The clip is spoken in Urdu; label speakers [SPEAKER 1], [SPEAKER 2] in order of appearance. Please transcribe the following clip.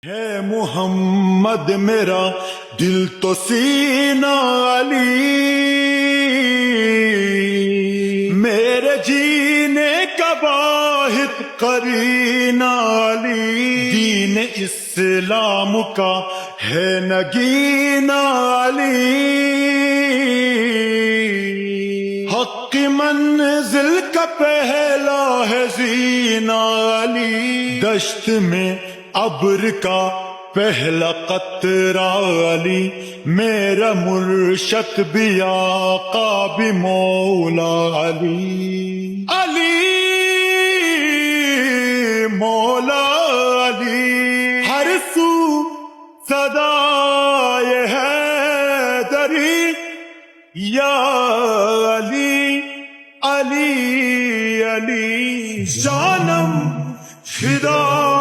[SPEAKER 1] ہے محمد میرا دل تو سینہ علی، میرے جینے کا واحد قرینہ علی، دین اسلام کا ہے نگینہ علی، حق کی منزل کا پہلا ہے زینہ علی، دشت میں ابر کا پہلا قطرہ علی، میرا مرشد بھی آقا بھی مولا علی، علی مولا علی، ہر سو صدائے حیدری یا علی علی علی، جانم فدا